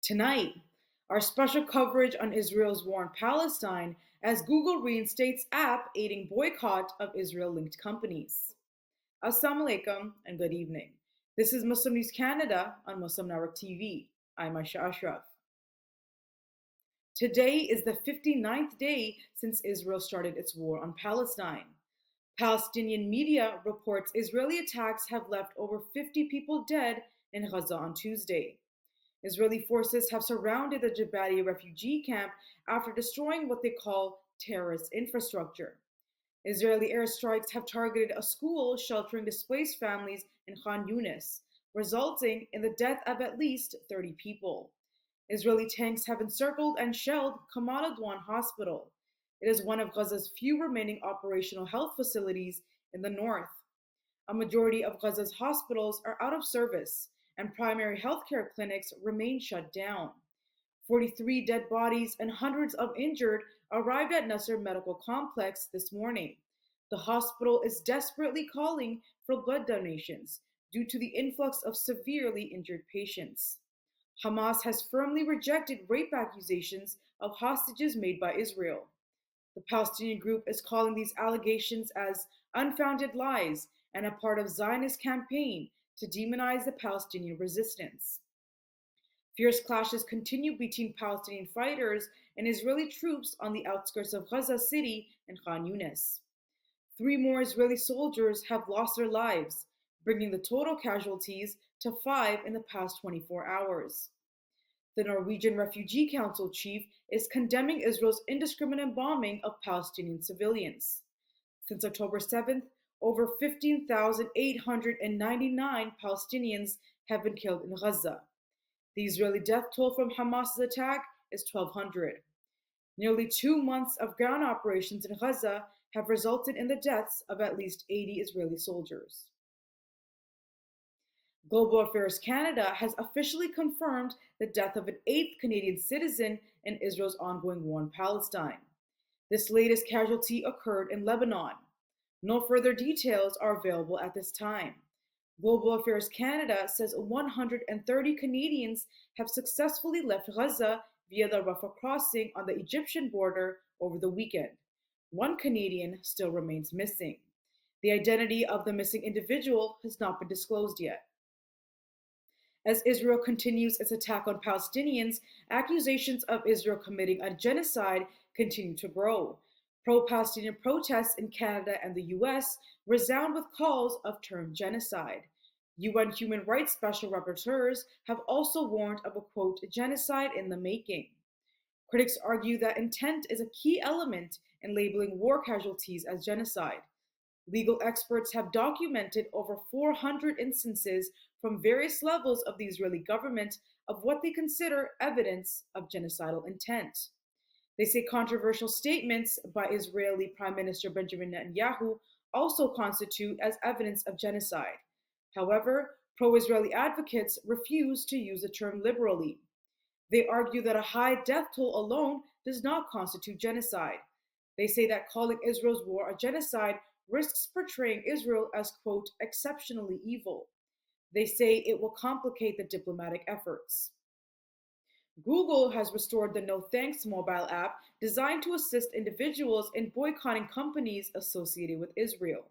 Tonight, our special coverage on Israel's war in Palestine as Google reinstates app aiding boycott of Israel-linked companies. Assalamu alaikum and good evening. This is Muslim News Canada on Muslim Network TV. I'm Aisha Ashraf. Today is the 59th day since Israel started its war on Palestine. Palestinian media reports Israeli attacks have left over 50 people dead in Gaza on Tuesday. Israeli forces have surrounded the Jabalia refugee camp after destroying what they call terrorist infrastructure. Israeli airstrikes have targeted a school sheltering displaced families in Khan Yunis, resulting in the death of at least 30 people. Israeli tanks have encircled and shelled Kamal Adwan Hospital. It is one of Gaza's few remaining operational health facilities in the north. A majority of Gaza's hospitals are out of service, and primary healthcare clinics remain shut down. 43 dead bodies and hundreds of injured arrived at Nasser Medical Complex this morning. The hospital is desperately calling for blood donations due to the influx of severely injured patients. Hamas has firmly rejected rape accusations of hostages made by Israel. The Palestinian group is calling these allegations as unfounded lies and a part of Zionist campaign to demonize the Palestinian resistance. Fierce clashes continue between Palestinian fighters and Israeli troops on the outskirts of Gaza City and Khan Yunis. 3 more Israeli soldiers have lost their lives, bringing the total casualties to 5 in the past 24 hours. The Norwegian Refugee Council chief is condemning Israel's indiscriminate bombing of Palestinian civilians. Since October 7th, over 15,899 Palestinians have been killed in Gaza. The Israeli death toll from Hamas's attack is 1,200. Nearly 2 months of ground operations in Gaza have resulted in the deaths of at least 80 Israeli soldiers. Global Affairs Canada has officially confirmed the death of an 8th Canadian citizen in Israel's ongoing war in Palestine. This latest casualty occurred in Lebanon. No further details are available at this time. Global Affairs Canada says 130 Canadians have successfully left Gaza via the Rafah crossing on the Egyptian border over the weekend. 1 Canadian still remains missing. The identity of the missing individual has not been disclosed yet. As Israel continues its attack on Palestinians, accusations of Israel committing a genocide continue to grow. Pro-Palestinian protests in Canada and the US resound with calls of term genocide. UN human rights special rapporteurs have also warned of a, quote, genocide in the making. Critics argue that intent is a key element in labeling war casualties as genocide. Legal experts have documented over 400 instances from various levels of the Israeli government of what they consider evidence of genocidal intent. They say controversial statements by Israeli Prime Minister Benjamin Netanyahu also constitute as evidence of genocide. However, pro-Israeli advocates refuse to use the term liberally. They argue that a high death toll alone does not constitute genocide. They say that calling Israel's war a genocide risks portraying Israel as, quote, exceptionally evil. They say it will complicate the diplomatic efforts. Google has restored the No Thanks mobile app designed to assist individuals in boycotting companies associated with Israel.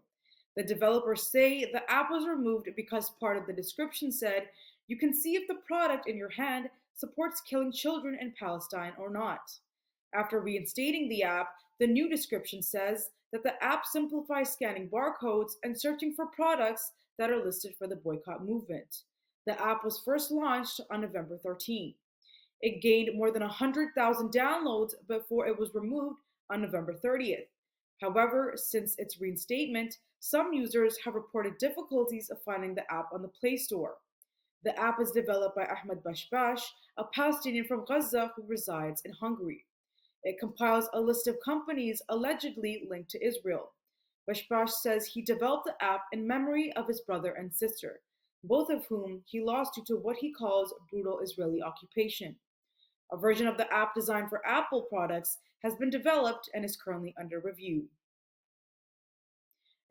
The developers say the app was removed because part of the description said, you can see if the product in your hand supports killing children in Palestine or not. After reinstating the app, the new description says that the app simplifies scanning barcodes and searching for products that are listed for the boycott movement. The app was first launched on November 13th. It gained more than 100,000 downloads before it was removed on November 30th. However, since its reinstatement, some users have reported difficulties of finding the app on the Play Store. The app is developed by Ahmed Bashbash, a Palestinian from Gaza who resides in Hungary. It compiles a list of companies allegedly linked to Israel. Bashbash says he developed the app in memory of his brother and sister, both of whom he lost due to what he calls brutal Israeli occupation. A version of the app designed for Apple products has been developed and is currently under review.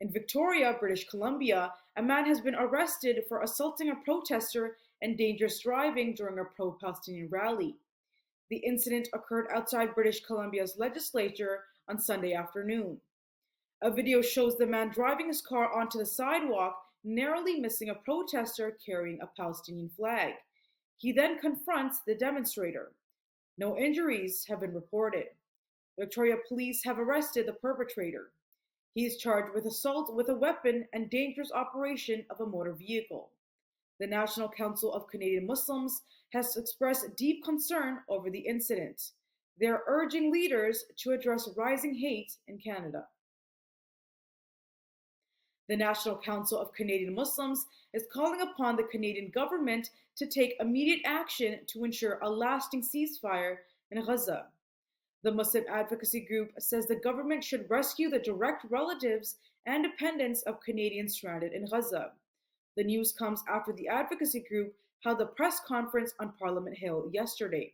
In Victoria, British Columbia, a man has been arrested for assaulting a protester and dangerous driving during a pro-Palestinian rally. The incident occurred outside British Columbia's legislature on Sunday afternoon. A video shows the man driving his car onto the sidewalk, narrowly missing a protester carrying a Palestinian flag. He then confronts the demonstrator. No injuries have been reported. Victoria police have arrested the perpetrator. He is charged with assault with a weapon and dangerous operation of a motor vehicle. The National Council of Canadian Muslims has expressed deep concern over the incident. They are urging leaders to address rising hate in Canada. The National Council of Canadian Muslims is calling upon the Canadian government to take immediate action to ensure a lasting ceasefire in Gaza. The Muslim advocacy group says the government should rescue the direct relatives and dependents of Canadians stranded in Gaza. The news comes after the advocacy group held a press conference on Parliament Hill yesterday.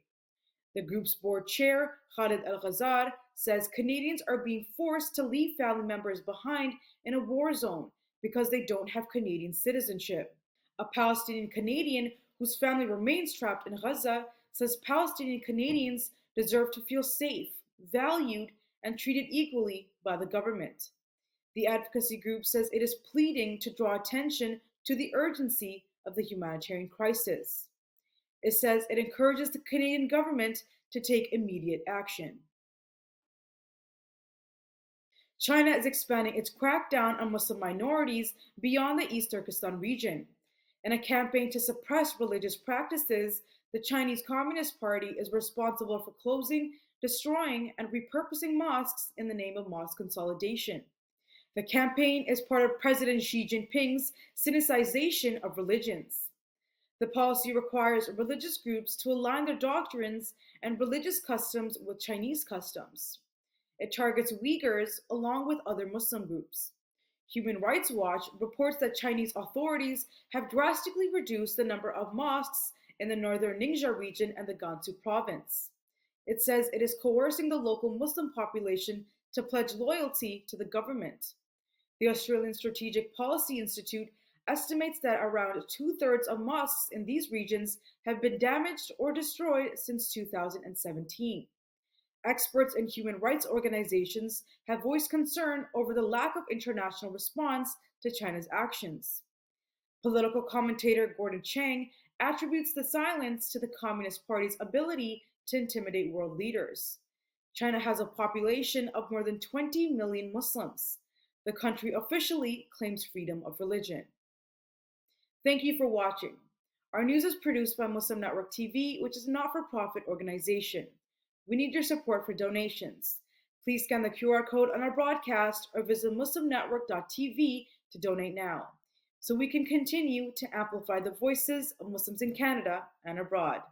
The group's board chair, Khalid Al-Ghazar, says Canadians are being forced to leave family members behind in a war zone because they don't have Canadian citizenship. A Palestinian Canadian whose family remains trapped in Gaza says Palestinian Canadians deserve to feel safe, valued, and treated equally by the government. The advocacy group says it is pleading to draw attention to the urgency of the humanitarian crisis. It says it encourages the Canadian government to take immediate action. China is expanding its crackdown on Muslim minorities beyond the East Turkestan region. In a campaign to suppress religious practices, the Chinese Communist Party is responsible for closing, destroying, and repurposing mosques in the name of mosque consolidation. The campaign is part of President Xi Jinping's sinicization of religions. The policy requires religious groups to align their doctrines and religious customs with Chinese customs. It targets Uyghurs along with other Muslim groups. Human Rights Watch reports that Chinese authorities have drastically reduced the number of mosques in the northern Ningxia region and the Gansu province. It says it is coercing the local Muslim population to pledge loyalty to the government. The Australian Strategic Policy Institute estimates that around 2/3 of mosques in these regions have been damaged or destroyed since 2017. Experts and human rights organizations have voiced concern over the lack of international response to China's actions. Political commentator Gordon Chang attributes the silence to the Communist Party's ability to intimidate world leaders. China has a population of more than 20 million Muslims. The country officially claims freedom of religion. Thank you for watching. Our news is produced by Muslim Network TV, which is a not-for-profit organization. We need your support for donations. Please scan the QR code on our broadcast or visit muslimnetwork.tv to donate now, so we can continue to amplify the voices of Muslims in Canada and abroad.